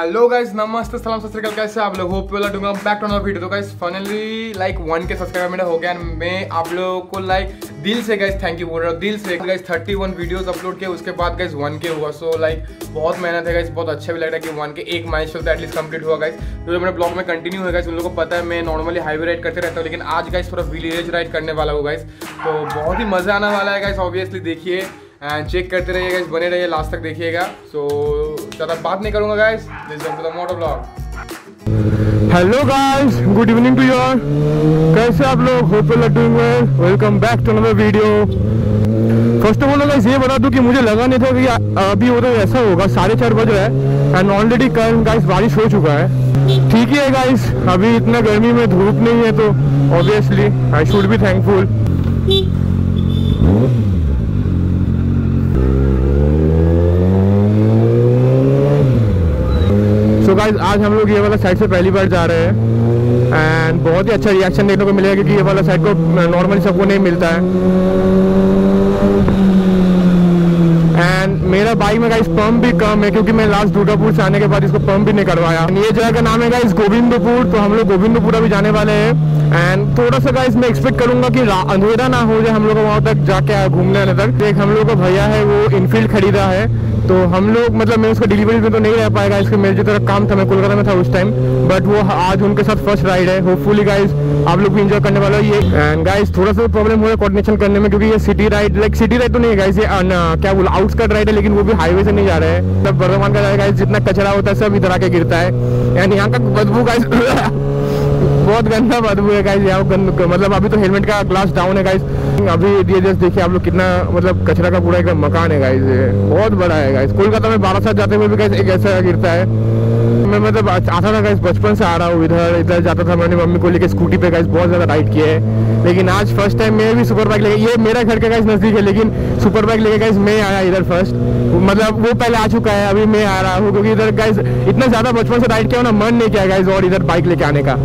Hello guys, नमस्ते, सलाम, सत श्री अकाल। कैसे आप लोग? Hope you are doing back to another video. तो guys finally like 1K subscriber मेरा हो गया। मैं आप लोगों को लाइक दिल से गाइस थैंक यू बोल रहा हूँ, दिल से। गाइस 31 वीडियोस अपलोड किए, उसके बाद गाइस 1K हुआ। सो लाइक बहुत मेहनत है गाइस, बहुत अच्छा भी लग रहा है कि 1K एक माइलस्टोन एटलीस्ट कंप्लीट हुआ गाइस। तो मेरे ब्लॉग में कंटिन्यू है गाइस। उन लोगों को पता है मैं नॉर्मली हाईवे राइड करते रहता हूँ, लेकिन आज गाइस थोड़ा विलेज राइड करने वाला हूँ गाइस। तो बहुत ही मजा आने वाला है गाइस, ऑब्वियसली देखिए एंड चेक करते रहिए गाइस, बने रहिए लास्ट तक देखिएगा। सो ज़्यादा बात नहीं करूँगा guys, let's go to the moto blog. Hello guys, good evening to you all. कैसे आप लोग? Hope you are doing well. Welcome back to another video. First of all guys ये बता दूं कि मुझे लगा नहीं था कि अभी वो तो ऐसा होगा। 4:30 बज रहा है एंड ऑलरेडी कल गाइस बारिश हो चुका है। ठीक ही है गाइस, अभी इतना गर्मी में धूप नहीं है, तो obviously I should be thankful. तो गाइस आज हम लोग ये वाला साइड से पहली बार जा रहे हैं एंड बहुत ही अच्छा रिएक्शन देखने को मिलेगा, क्योंकि ये वाला साइड को नॉर्मली सबको नहीं मिलता है। एंड मेरा बाइक में गाइस पंप भी कम है, क्योंकि मैं लास्ट दुर्गापुर से आने के बाद इसको पंप भी नहीं करवाया। ये जगह का नाम है गाइस गोविंदपुर। तो हम लोग गोविंदपुर अभी जाने वाले हैं एंड थोड़ा सा गाइस मैं एक्सपेक्ट करूंगा कि अंधेरा ना हो जाए हम लोग को वहां तक जाके घूमने आने तक। देख हम लोग का भैया है वो इनफील्ड खरीदा है, तो हम लोग मतलब मैं उसका डिलीवरी में तो नहीं रह पाएगा। इसके मेरे जो तरह काम था, मैं कोलकाता में था उस टाइम, बट वो आज उनके साथ फर्स्ट राइड है। होपफुली गाइस आप लोग भी एंजॉय करने वाला है ये। एंड गाइस थोड़ा सा प्रॉब्लम हो रहा है कोऑर्डिनेशन करने में, क्योंकि ये city ride like city ride तो नहीं है गाइस, ये क्या बोला आउटस्कर्ट राइड है, लेकिन वो भी हाईवे से नहीं जा रहे हैं। सब बर्धमान का गाइस जितना कचरा होता है सब इधर आके गिरता है। एंड यहाँ का बदबू गाइस बहुत गंदा बदबू है गाइस यहाँ। मतलब अभी तो हेलमेट का ग्लास डाउन है गाइस। अभी ये जस्ट देखिए आप लोग कितना मतलब कचरा का पूरा एकदम मकान है गाइस, ये बहुत बड़ा है गाइस। कोलकाता में 12 साल जाते हुए भी गाइस एक ऐसा गिरता है। मैं मतलब आता था गाइस, बचपन से आ रहा हूँ, इधर जाता था। मैंने मम्मी को लेकर स्कूटी पे गाइस बहुत ज्यादा राइड किए है, लेकिन आज फर्स्ट टाइम मैं भी सुपर बाइक लेके, ये मेरा घर का गाइस नजदीक है, लेकिन सुपर बाइक लेके गाइस मैं आया इधर फर्स्ट। मतलब वो पहले आ चुका है, अभी मैं आ रहा हूँ, क्योंकि इधर गाइस इतना ज्यादा बचपन से राइड किया ना, मन नहीं किया गाइस और इधर बाइक लेके आने का।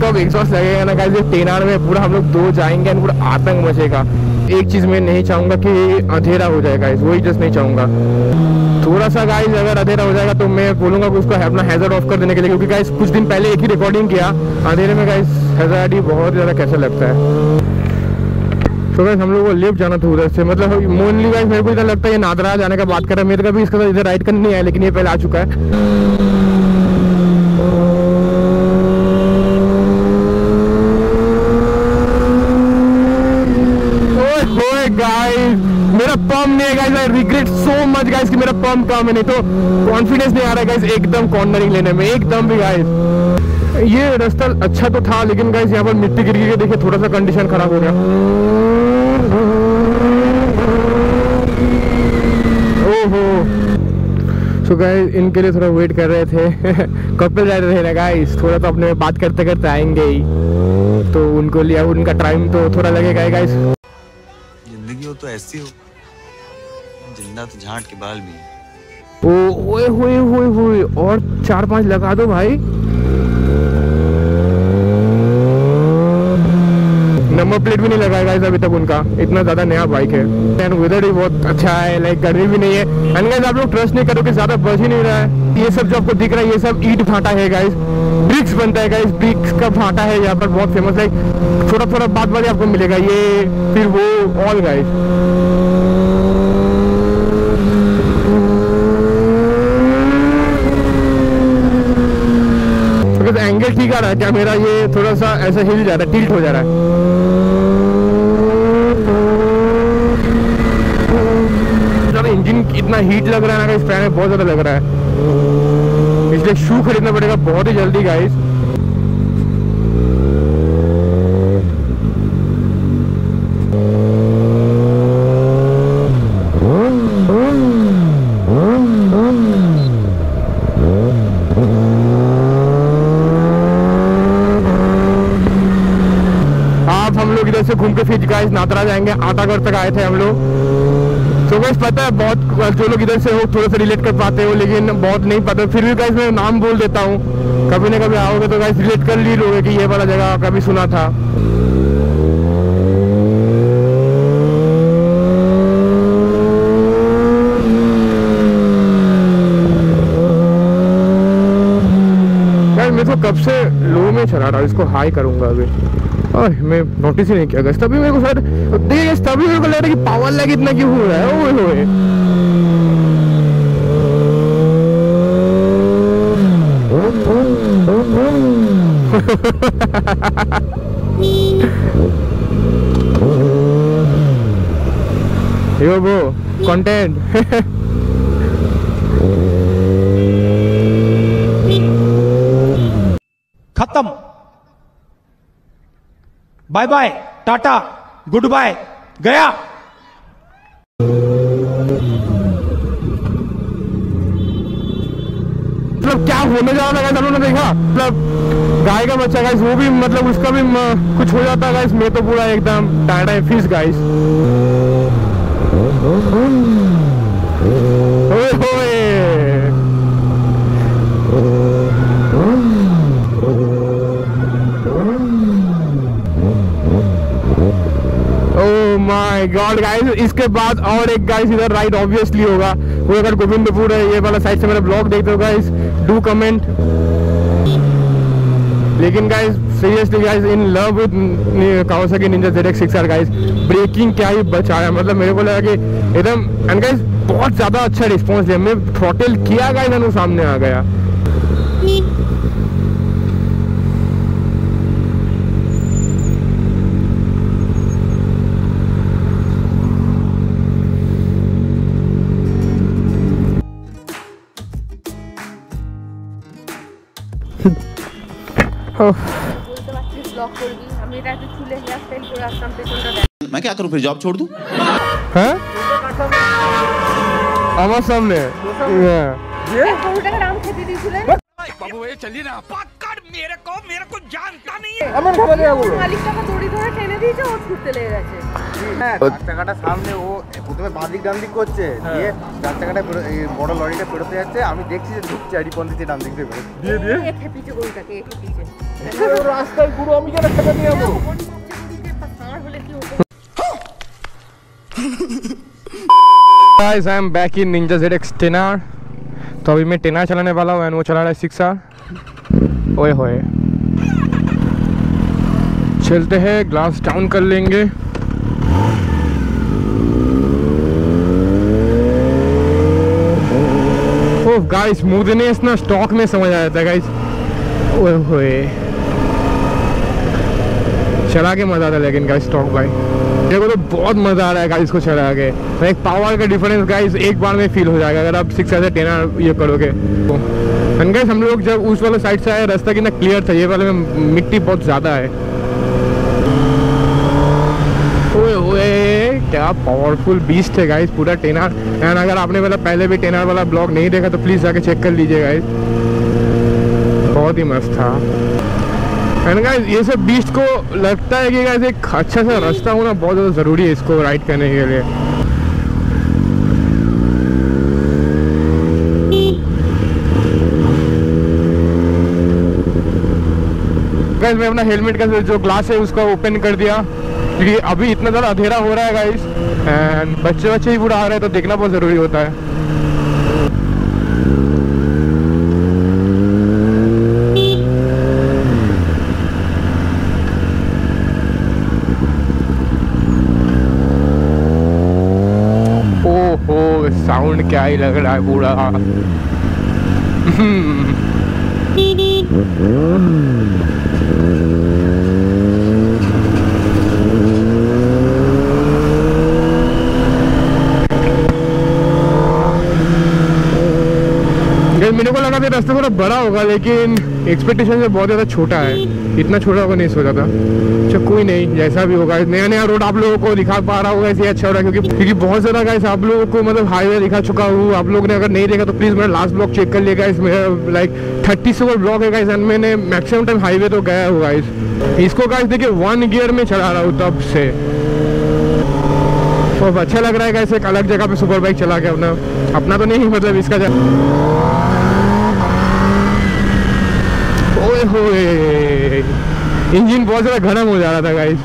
कब एग्जॉस्ट लगेगा ना गाइस, ये टेनार में पूरा हम लोग दो जाएंगे और पूरा आतंक मचेगा। एक चीज मैं नहीं चाहूंगा कि अंधेरा हो जाए गाइस, वही जस्ट नहीं चाहूंगा। थोड़ा सा गाइस अगर अंधेरा हो जाएगा तो मैं बोलूंगा कि उसको अपना हैजर्ड ऑफ कर देने के लिए, क्योंकि गाइस कुछ दिन पहले एक ही रिकॉर्डिंग किया अंधेरे में गाइस, हैजर्ड ही बहुत ज्यादा कैसा लगता है। तो गाइस हम लोग को लिफ्ट जाना था उधर से, मतलब मोनली गाइस मेरे को इधर लगता है ये नादरा जाने का बात कर रहा है। मेरे का भी इसके साथ इधर राइड करने नहीं आया, लेकिन ये पहले आ चुका है। गाइस मेरा पंप नहीं है guys, I regret so much guys कि मेरा पंप कम है, नहीं तो कॉन्फिडेंस नहीं आ रहा है गाइस एकदम कॉर्नरिंग लेने में, एकदम भी गाइस। ये रास्ता अच्छा तो था, लेकिन गाइस यहाँ पर मिट्टी गिर के देखिए थोड़ा सा कंडीशन खराब हो गया। ओहो। सो गाइस इनके लिए थोड़ा वेट कर रहे थे कपल जा रहे थे ना गाइस, थोड़ा तो अपने बात करते करते आएंगे ही, तो उनको लिया, उनका टाइम तो थोड़ा लगेगा गाइस। जिंदगी हो तो ऐसी हो, जिंदा तो झांट के बाल भी है। ओए होए होए होए, और 4-5 लगा दो भाई। नंबर प्लेट भी नहीं लगा गाइस अभी तक उनका, इतना ज्यादा नया बाइक है। एंड वेदर भी बहुत अच्छा है, लाइक गर्मी भी नहीं है। एंड गाइस आप लोग ट्रस्ट नहीं करोगे, ज्यादा बच ही नहीं रहा है। ये सब जो आपको दिख रहा है ये सब ईंट भाटा है गाइस, ब्रिक्स बनता है गाइस, ब्रिक्स का भाटा है यहाँ पर बहुत फेमस। लाइक थोड़ा थोड़ा बात बात आपको मिलेगा, ये फिर वो ऑल गाइस। तो एंगल ठीक आ रहा है क्या मेरा? ये थोड़ा सा ऐसा हिल जा रहा है, टिल्ट हो जा रहा है। इंजन इतना हीट लग रहा है ना, इस फैन में बहुत ज्यादा लग रहा है, इसलिए शू खरीदना पड़ेगा बहुत ही जल्दी गाइस। आप हम लोग इधर से घूम के फिर गाइस नादरा जाएंगे, आटागढ़ तक आए थे हम लोग। तो तो गाइस पता है बहुत जो लोग इधर से हो थोड़ा सा रिलेट कर पाते हो, लेकिन बहुत नहीं पता, फिर भी गाइस मैं नाम बोल देता हूँ, कभी ना कभी आओगे तो गाइस रिलेट कर ली लोगे कि ये वाला जगह कभी सुना था। गाइस मैं तो कब से लो में चला रहा हूँ, इसको हाई करूंगा अभी, और मैं नोटिस ही नहीं किया गाइस, तभी मेरे को शायद देख तभी मेरे को लग रहा है कि पावर लैग इतना क्यों हो रहा है। ओए होए यो वो कंटेंट खत्म, bye bye, tata, good bye, गया। मतलब क्या होने जा रहा है गाइस, आपने देखा, मतलब गाय का बच्चा गाइस, वो भी मतलब उसका भी कुछ हो जाता है गाइस, मैं तो पूरा एकदम टाटा है फिश गाइस। ओए होए ओह माय गॉड गाइस, इसके बाद और एक गाइस इधर राइट ऑब्वियसली होगा, वो अगर गोविंदपुर है ये वाला साइड से मेरा ब्लॉग देखते हो गाइस डू कमेंट। लेकिन guys seriously guys in love with Kawasaki Ninja ZX 6R guys, braking क्या ही बचाया, मतलब मेरे को लगा कि एकदम, एंड गाइस बहुत ज्यादा अच्छा रिस्पांस दिया, मैं थ्रॉटल किया गाइस और सामने आ गया। मैं क्या करूं फिर, जॉब छोड़ दूं? हैं? আমার সামনে बाबू ये चलिए ना, पकड़ मेरे को जानता नहीं है। এমন বলে মালিকটাকে দড়ি ধরে টেনে দিয়েছে, ও ছুটতে লেগে গেছে। হ্যাঁ, চার চাকাটা সামনে ও প্রথমে বাঁ দিক ডান দিক করছে, দিয়ে চার চাকাটা বড় লরিটা পেরোতে যাচ্ছে, আমি দেখছি যে ঢুকছে আর রিপন দিতে ডান দিক দিয়ে দিয়ে দিয়ে এ খেপিছে গরুটাকে, এ খেপিছে রাস্তায় পুরো আমি কেন খেতে নিয়ে যাবো। Guys, I am back in Ninja ZX 10R। तो अभी मैं 10R चलाने वाला हूँ एंड वो चला रहा है 6R। ओए होए चलते हैं, ग्लास डाउन कर लेंगे। ओह गाइस स्मूथनेस ना स्टॉक में समझ आ जाता है गाइस। ओए होए चला के मजा आता है, लेकिन गाइस स्टॉक भाई मेरे को तो बहुत मजा आ रहा है गाइस को चला के, एक पावर का डिफरेंस गाइस एक बार में फील हो जाएगा अगर आप 6R से 10R ये करोगे। एंड गाइस हम लोग जब उस वाले साइड से आए रास्ता कितना क्लियर था, ये वाले में मिट्टी बहुत ज़्यादा है। ओए ओए क्या पावरफुल बीस्ट है गाइस पूरा 10R। एंड अगर आपने वाला पहले भी 10R वाला ब्लॉग नहीं देखा तो प्लीज़ जाके चेक कर लीजिए गाइस, बहुत ही मस्त था। एंड गाइस ये सब बीस्ट को लगता है कि गाइस एक अच्छा सा रास्ता होना बहुत ज़्यादा ज़रूरी है इसको राइड करने के लिए। गाइस मैं अपना हेलमेट का जो ग्लास है उसका ओपन कर दिया, क्योंकि अभी इतना ज़्यादा अंधेरा हो रहा है गाइस, एंड बच्चे ही पूरा आ रहे हैं तो देखना बहुत ज़रूरी होता है। ओहो साउंड क्या ही लग रहा है पूरा। मेरे को लगा था रास्ता थोड़ा बड़ा होगा, लेकिन एक्सपेक्टेशन से बहुत ज़्यादा छोटा है, इतना छोटा होगा नहीं सोचा था। अच्छा कोई नहीं, जैसा भी होगा नया नया रोड आप लोगों को दिखा पा रहा होगा, इसलिए अच्छा हो रहा है, क्योंकि बहुत ज़्यादा गाइस आप लोगों को मतलब हाईवे दिखा चुका हूँ। आप लोगों ने अगर नहीं देखा तो प्लीज़ मेरा लास्ट ब्लॉग चेक कर लिएगा, इस मेरा लाइक 30 से ब्लॉग है गाइस, एंड मैंने मैक्सिमम टाइम हाईवे तो गया हुआ इसको गाइस देखिए 1 गियर में चला रहा हूँ तब से। बहुत अच्छा लग रहा है गाइस, एक अलग जगह पे सुपर बाइक चला के अपना तो नहीं, मतलब इसका ओए होए, इंजन बहुत ज़्यादा गर्म हो जा रहा था गाइस।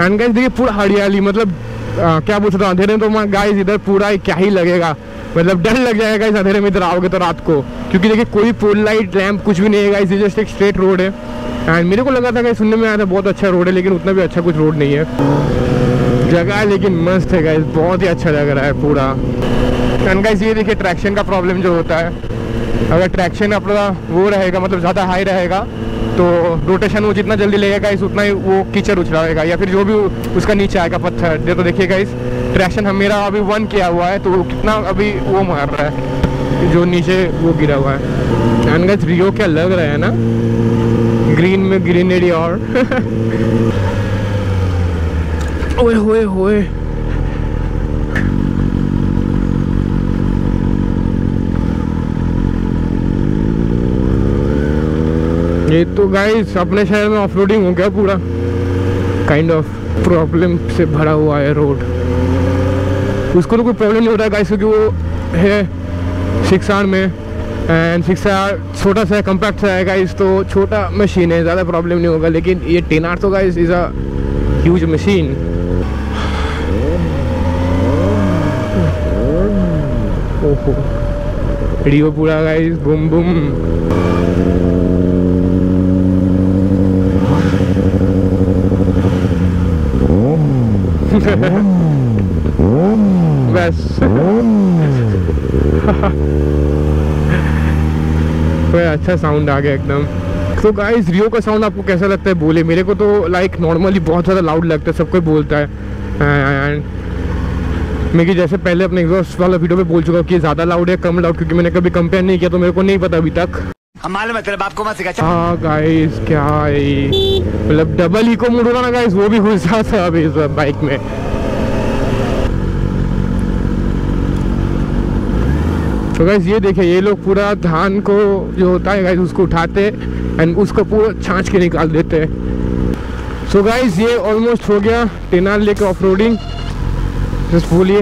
एंड गाइस देखिए पूरा हरियाली, मतलब क्या बोल सकता हूँ, अंधेरे में तो गाइस इधर पूरा क्या ही लगेगा, मतलब डर लग जाएगा गाइस अंधेरे में इधर आओगे तो रात को, क्योंकि देखिए कोई पोल लाइट लैंप कुछ भी नहीं है गाइस, ये जस्ट एक स्ट्रेट रोड है। एंड मेरे को लगा था गाइस, सुनने में आया था बहुत अच्छा रोड है, लेकिन उतना भी अच्छा कुछ रोड नहीं है। जगह लेकिन मस्त है गाइस, बहुत ही अच्छा लग रहा है पूरा। एंड गाइस ये देखिए ट्रैक्शन का प्रॉब्लम जो होता है, अगर ट्रैक्शन अपना वो रहेगा, मतलब ज़्यादा हाई रहेगा, तो रोटेशन वो जितना जल्दी लेगा गाइस उतना ही वो कीचड़ उछलाएगा, या फिर जो भी उसका नीचे आएगा पत्थर। ये तो देखिए गाइस ट्रैक्शन मेरा अभी 1 किया हुआ है, तो कितना अभी वो मार रहा है जो नीचे वो गिरा हुआ है। एंड गाइस रियो क्या लग रहा है ना, ग्रीन में ग्रीनरी और ओए होए होए, ये तो गाइस अपने शहर में ऑफ रोडिंग हो गया पूरा, काइंड ऑफ प्रॉब्लम से भरा हुआ है रोड। उसको तो कोई प्रॉब्लम नहीं होता है गाइस, क्योंकि वो है 6R में, एंड 6R छोटा सा कम्पैक्ट सा है गाइस, तो छोटा मशीन है, ज़्यादा प्रॉब्लम नहीं होगा। लेकिन ये 10R तो guys is a huge machine. ओहो रियो पूरा गाइस बूम बूम। बस कोई अच्छा साउंड आ गया एकदम। तो गाइस रियो का साउंड आपको कैसा लगता है बोले, मेरे को तो लाइक नॉर्मली बहुत ज़्यादा लाउड लगता है, सब कोई बोलता है। एंड मैं कि जैसे पहले अपने एग्जॉस्ट वाला वीडियो पे बोल चुका हूँ कि ज़्यादा लाउड है कम लाउड, क्योंकि मैंने कभी कंपेयर नहीं किया, तो मेरे को नहीं पता अभी तक। हम मालूम है तेरे बाप को मत सिखा। हाँ गाइस क्या है, मतलब डबल इको मोड होगा ना गाइस, वो भी घुस जाता है अभी इस बाइक में। तो गाइस ये देखिए, ये लोग पूरा धान को जो होता है गाइस उसको उठाते एंड उसको पूरा छाँच के निकाल देते। सो गाइस ये ऑलमोस्ट हो गया 10R लेके ऑफ रोडिंग। जस्ट बोलिए